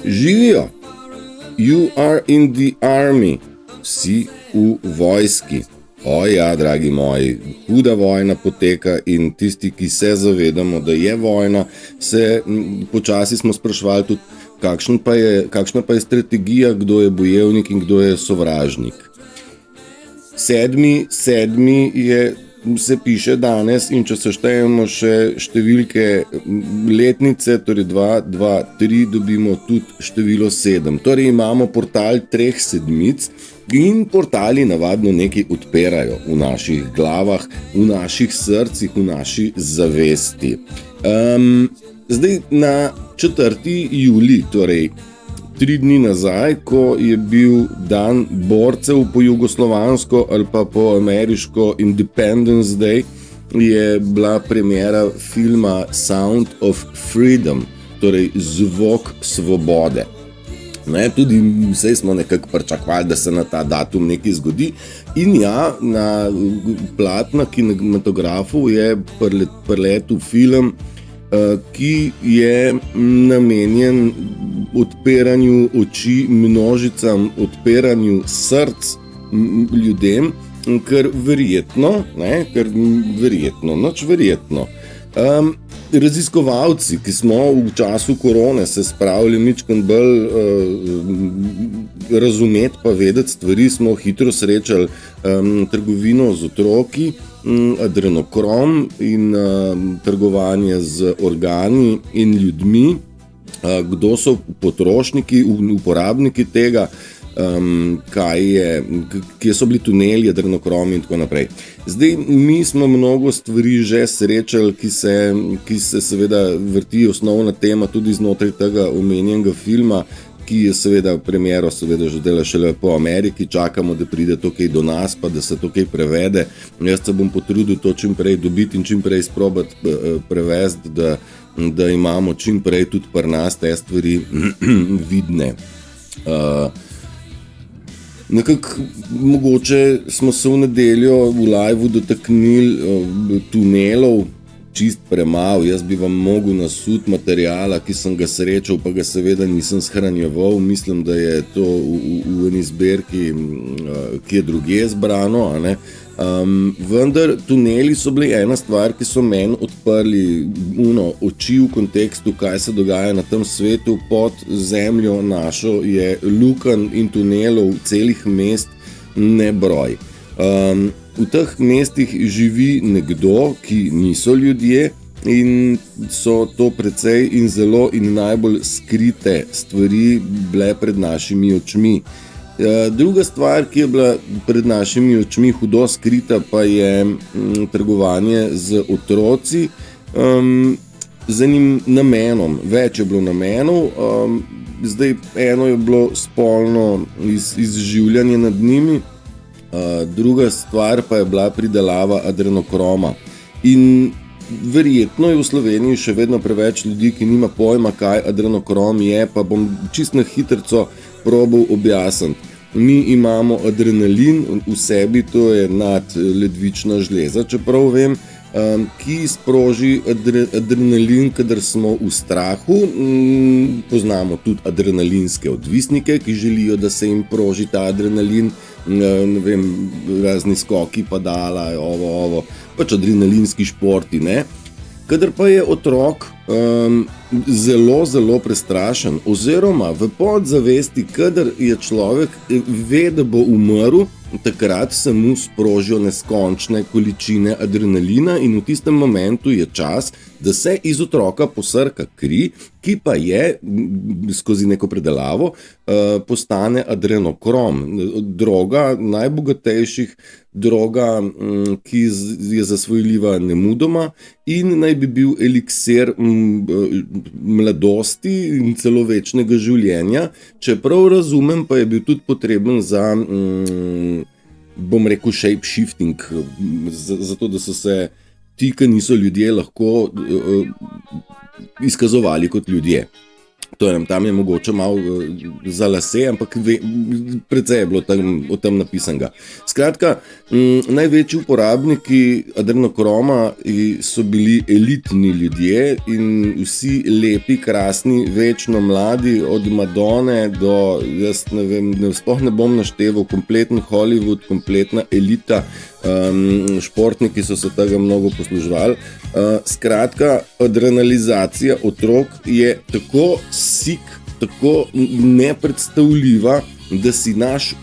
Živijo. You are in the army. Si v vojski. O ja, dragi moji, huda vojna poteka in tisti, ki se zavedamo, da je vojna, počasi smo spraševali tudi, kakšna pa je strategija, kdo je bojevnik in kdo je sovražnik. 7. se piše danes in če seštejemo še številke letnice, torej 2, 2, 3, dobimo tudi število 7. Torej imamo portal 3 sedmic in portali navadno nekaj odpirajo v naših glavah, v naših srcih, v naši zavesti. Zdaj na 4. julij, torej 3 dni nazaj, ko je bil dan borcev po jugoslovansko ali pa po ameriško Independence Day, je bila premiera filma Sound of Freedom, torej Zvok svobode. Tudi vsej smo nekako pričakovali, da se na ta datum nekaj zgodi in ja, na platna kinematografu je preletel film, ki je namenjen odpiranju oči množicam, odpiranju src ljudem, ker verjetno, raziskovalci, ki smo v času korone se spravili mičkeno bolj razumeti pa vedeti stvari, smo hitro srečali trgovino z otroki, adrenokrom in trgovanje z organi in ljudmi, kdo so potrošniki, uporabniki tega, kje so bili tuneli, adrenokromi in tako naprej. Zdaj, mi smo mnogo stvari že srečali, ki se seveda vrti osnovna tema tudi znotraj tega omenjenega filma, ki je seveda premiero že dela šele po Ameriki, čakamo, da pride to kaj do nas, pa da se to kaj prevede. Jaz se bom potrudil to čim prej dobiti in čim prej sprobati prevesti, da imamo čim prej tudi pri nas te stvari vidne. Nekako mogoče smo se v nedeljo v liveu dotaknili tunelov, čist premalo. Jaz bi vam mogel nasuti materijala, ki sem ga srečal, pa ga seveda nisem shranjeval. Mislim, da je to v eni zbirki, ki je drugje zbrano, a ne? Vendar tuneli so bili ena stvar, ki so meni odprli oči v kontekstu, kaj se dogaja na tem svetu. Pod zemljo našo je lukenj in tunelov celih mest nebroj. V teh mestih živi nekdo, ki niso ljudje in so to precej in zelo in najbolj skrite stvari bile pred našimi očmi. Druga stvar, ki je bila pred našimi očmi hudo skrita, pa je trgovanje z otroci z enim namenom. Več je bilo namenov, zdaj eno je bilo spolno izživljanje nad njimi, druga stvar pa je bila pridelava adrenokroma. In verjetno je v Sloveniji še vedno preveč ljudi, ki nima pojma, kaj adrenokrom je, pa bom čisto na hitrico probal objasniti. Mi imamo adrenalin v sebi, to je nadledvična žleza, čeprav vem, ki sproži adrenalin, kadar smo v strahu. Poznamo tudi adrenalinske odvisnike, ki želijo, da se jim proži ta adrenalin, ne vem, razni skoki, padala, pač adrenalinski športi, ne. Kadar pa je otrok zelo, zelo prestrašen, oziroma v podzavesti, kadar je človek ve, da bo umrl, takrat se mu sprožijo neskončne količine adrenalina in v tistem momentu je čas, da se iz otroka posrka kri, ki pa je skozi neko predelavo postane adrenokrom. Droga najbogatejših, droga, ki je zasvojljiva nemudoma in naj bi bil eliksir mladosti in celo večnega življenja. Čeprav razumem, pa je bil tudi potreben za, bom rekel, shape shifting, zato da so se ti, ki niso ljudje, lahko izkazovali kot ljudje. Tam je mogoče malo za lase, ampak precej je bilo o tem napisanega. Skratka, največji uporabniki adrenokroma so bili elitni ljudje in vsi lepi, krasni, večno mladi, od Madone do, jaz ne vem, sploh ne bom našteval, kompleten Hollywood, kompletna elita, športniki so se tega mnogo posluževali. Skratka, adrenalizacija otrok je tako sik, tako nepredstavljiva, da si naš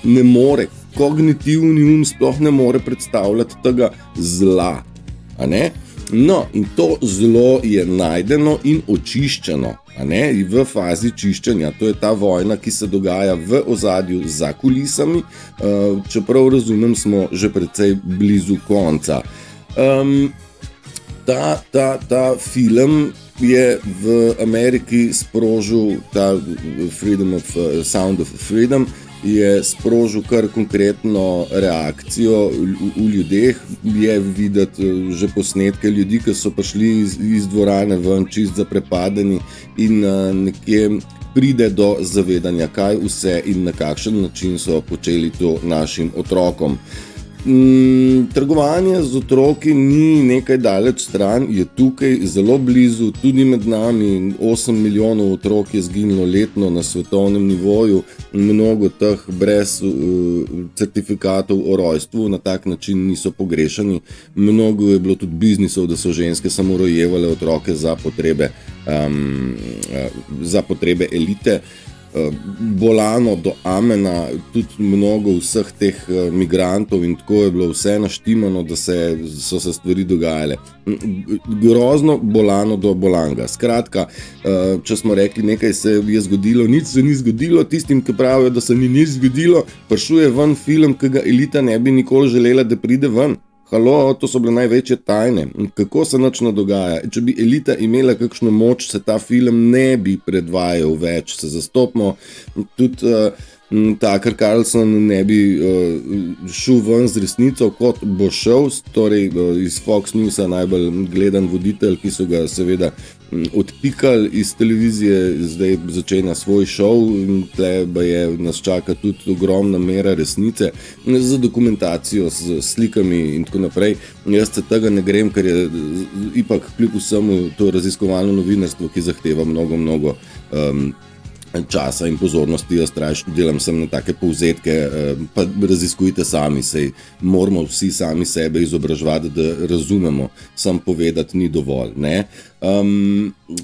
ne more, kognitivni sploh ne more predstavljati tega zla. A ne? No, in to zlo je najdeno in očiščeno, v fazi čiščenja. To je ta vojna, ki se dogaja v ozadju za kulisami, čeprav razumem, smo že precej blizu konca. Ta film je v Ameriki sprožil, ta Sound of Freedom, je sprožil kar konkretno reakcijo v ljudeh. Je videti že posnetke ljudi, ki so prišli iz dvorane ven, čist zaprepadeni in nekje pride do zavedanja, kaj vse in na kakšen način so počeli to našim otrokom. Trgovanje z otroki ni nekaj daleč stran, je tukaj zelo blizu, tudi med nami. 8 milijonov otrok je zginilo letno na svetovnem nivoju, mnogo teh brez certifikatov o rojstvu na tak način niso pogrešani. Mnogo je bilo tudi biznisov, da so ženske samo rojevale otroke za potrebe elite. Bolano do amena, tudi mnogo vseh teh migrantov in tako je bilo vse naštimano, da so se stvari dogajale. Grozno bolano do bolanga. Skratka, če smo rekli, nekaj se je zgodilo, nič se ni zgodilo, tistim, ki pravijo, da se ni nič zgodilo, prišel ven film, ki ga elita ne bi nikoli želela, da pride ven. Halo, to so bile največje tajne. Kako se nič ne dogaja? Če bi elita imela kakšno moč, se ta film ne bi predvajal več. Se zastopimo, tudi Tucker Carlson ne bi šel ven z resnico, kot bo šel, torej iz Fox Newsa najbolj gledan voditelj, ki so ga seveda odpikali iz televizije, zdaj začenja svoj šov in tle nas čaka tudi ogromna mera resnice za dokumentacijo s slikami in tako naprej. Jaz se tega ne grem, ker je ipak kljub vsemu to raziskovalno novinarstvo, ki zahteva mnogo časa in pozornosti. Jaz delam sem na take povzetke, pa raziskujte sami, sej moramo vsi sami sebe izobraževati, da razumemo, sam povedati ni dovolj, ne?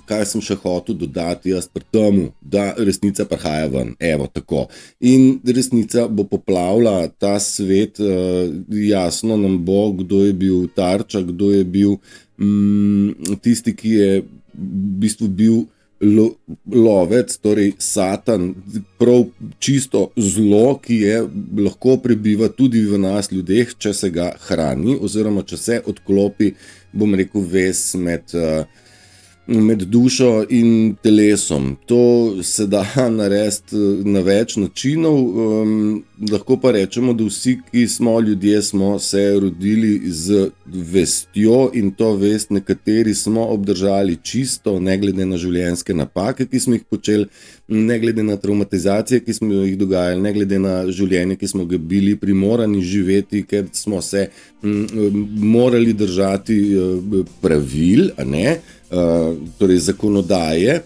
Kaj sem še hotel dodati jaz pri temu, da resnica prihaja ven, evo tako. In resnica bo poplavila ta svet, jasno nam bo, kdo je bil tarča, kdo je bil tisti, ki je v bistvu bil lovec, torej Satan, prav čisto zlo, ki je lahko prebiva tudi v nas ljudeh, če se ga hrani oziroma če se odklopi, bom rekel, vez med dušo in telesom. To se da narediti na več načinov, lahko pa rečemo, da vsi, ki smo ljudje, smo se rodili z vestjo in to vest nekateri smo obdržali čisto, ne glede na življenjske napake, ki smo jih počeli, ne glede na traumatizacije, ki smo jih dogajali, ne glede na življenje, ki smo ga bili primorani živeti, ker smo se morali držati pravil, a ne? Torej zakonodaje.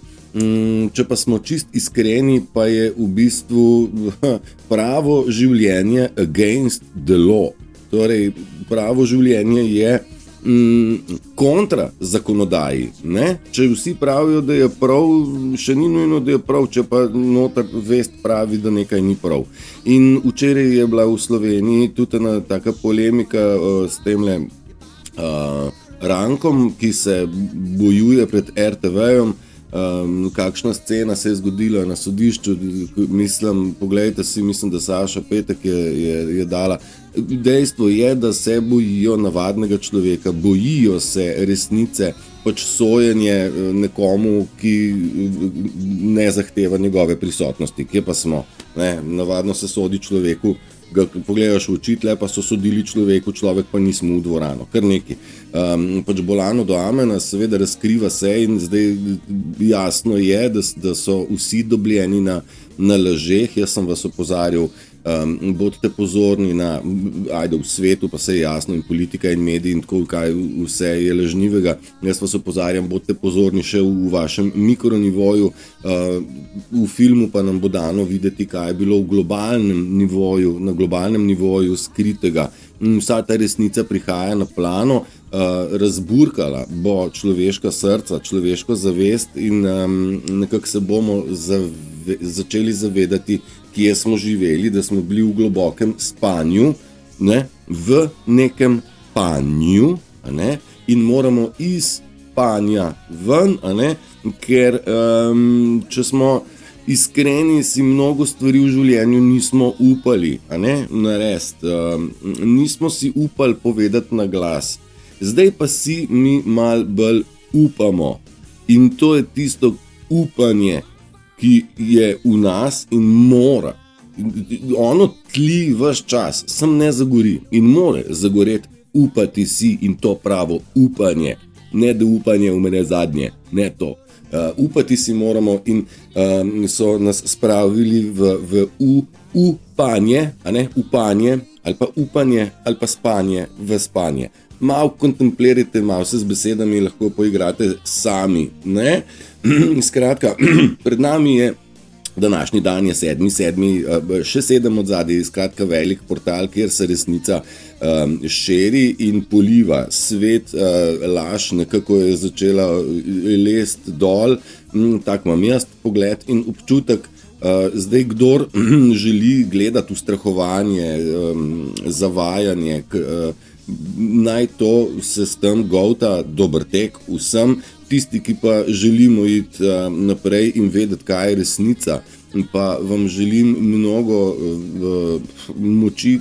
Če pa smo čist iskreni, pa je v bistvu pravo življenje against the law. Torej pravo življenje je kontra zakonodaji, ne? Če vsi pravijo, da je prav, še ni nujno, da je prav, če pa noter vest pravi, da nekaj ni prav. In včeraj je bila v Sloveniji tudi ena taka polemika s temle Rankom, ki se bojuje pred RTV-jem, kakšna scena se je zgodila na sodišču, mislim, da Saša Petek je dala. Dejstvo je, da se bojijo navadnega človeka, bojijo se resnice, pač sojenje nekomu, ki ne zahteva njegove prisotnosti. Kje pa smo? Ne? Navadno se sodi človeku, ga pogledaš v oči, tle pa so sodili človeku, človek pa nismo v dvorano, kar neki. Pač Bolano do Amena seveda razkriva se in zdaj jasno je, da so vsi dobljeni na lažeh. Jaz sem vas opozarjal, bodite pozorni na, v svetu pa se je jasno in politika in mediji in tako, kaj vse je lažnivega. Jaz vas opozarjam, bodite pozorni še v vašem mikronivoju. V filmu pa nam bo dano videti, kaj je bilo na globalnem nivoju skritega. Vsa ta resnica prihaja na plano, razburkala bo človeška srca, človeško zavest in nekako se bomo začeli zavedati, kje smo živeli, da smo bili v globokem spanju, ne, v nekem panju, ne, in moramo iz panja ven, ne, ker če smo iskreni, si mnogo stvari v življenju nismo upali narediti, nismo si upali povedati na glas. Zdaj pa si mi mal bolj upamo in to je tisto upanje, ki je v nas in mora. Ono tli vaš čas, sem ne zagori in more zagoreti, upati si in to pravo upanje. Ne da upanje umre zadnje, ne to. Upati si moramo in so nas spravili v upanje, upanje ali pa upanje ali pa spanje v spanje. Malo kontemplirajte, malo se z besedami lahko poigrate sami, ne? Skratka, pred nami je današnji dan je 7.7., še 7 od zadaj, skratka velik portal, kjer se resnica širi in poliva. Svet laž nekako je začela lest dol, tak imam jaz pogled in občutek. Zdaj, kdor želi gledati ustrahovanje, zavajanje, naj to se s tem golta, dober tek vsem. Tisti, ki pa želimo iti naprej in vedeti, kaj je resnica, pa vam želim mnogo moči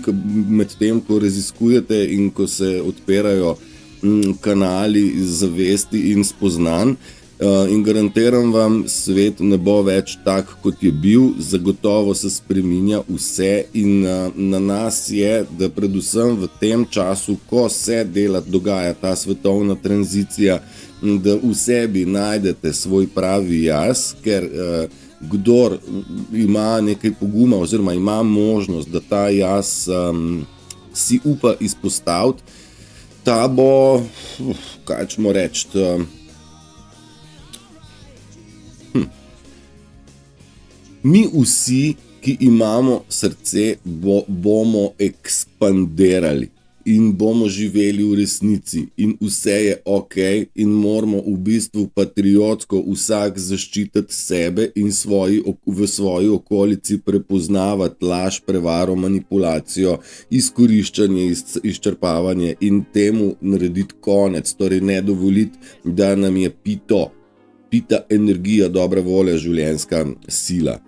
med tem, ko raziskujete in ko se odpirajo kanali zavesti in spoznanj. In garantiram vam, svet ne bo več tak, kot je bil, zagotovo se spreminja vse in na nas je, da predvsem v tem času, ko se dogaja ta svetovna tranzicija, da v sebi najdete svoj pravi jaz, ker kdor ima nekaj poguma oziroma ima možnost, da ta jaz si upa izpostaviti, ta bo, kaj ćemo reči, mi vsi, ki imamo srce, bomo ekspandirali in bomo živeli v resnici in vse je ok in moramo v bistvu patriotsko vsak zaščititi sebe in v svoji okolici prepoznavati laž, prevaro, manipulacijo, izkoriščanje, izčrpavanje in temu narediti konec, torej ne dovoliti, da nam je pita energija, dobra volja, življenjska sila.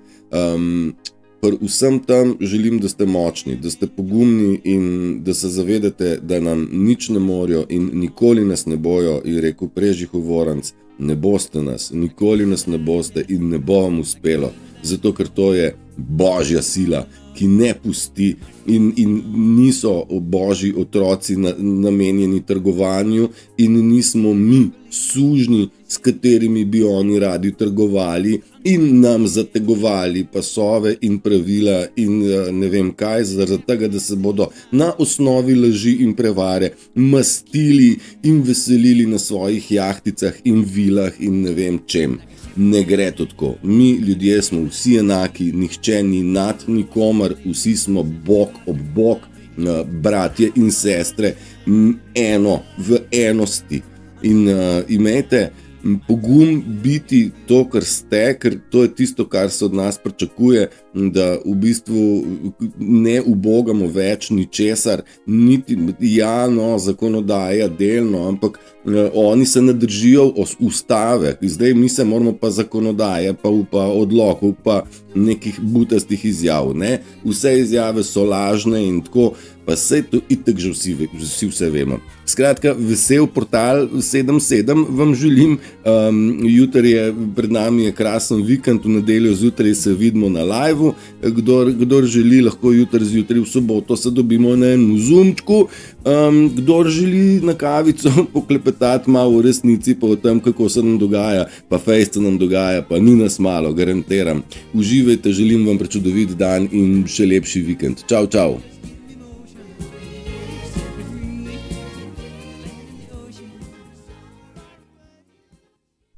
Pri vsem tam želim, da ste močni, da ste pogumni in da se zavedate, da nam nič ne morejo in nikoli nas ne bojo, je rekel Prežihov Voranc, ne boste nas, nikoli nas ne boste in ne bo vam uspelo, zato ker to je božja sila, ki ne pusti in niso božji otroci namenjeni trgovanju in nismo mi sužnji, s katerimi bi oni radi trgovali in nam zategovali pasove in pravila in ne vem kaj, zaradi tega, da se bodo na osnovi laži in prevare mastili in veselili na svojih jahticah in vilah in ne vem čem. Ne gre to tako. Mi ljudje smo vsi enaki, nihče ni nad nikomer, vsi smo bok ob bok, bratje in sestre, eno v enosti. In imejte pogum biti to, kar ste, ker to je tisto, kar se od nas pričakuje, da v bistvu ne ubogamo več ničesar, niti zakonodaja delno, ampak oni se ne držijo ustave, zdaj mi se moramo pa zakonodaje, pa odlokov, pa nekih butastih izjav, ne? Vse izjave so lažne in tako, pa sej to itak že vsi vse vemo. Skratka, vesel portal 77 vam želim, jutri je pred nami krasen vikend, v nedeljo zjutraj se vidimo na liveu, kdor želi, lahko jutri zjutraj v soboto se dobimo na enem zoomčku, kdor želi na kavico poklepetati malo v resnici, pa o tem, kako se nam dogaja, pa fejst se nam dogaja, pa ni nas malo, garantiram. Uživajte, želim vam prečudovit dan in še lepši vikend. Čau, čau!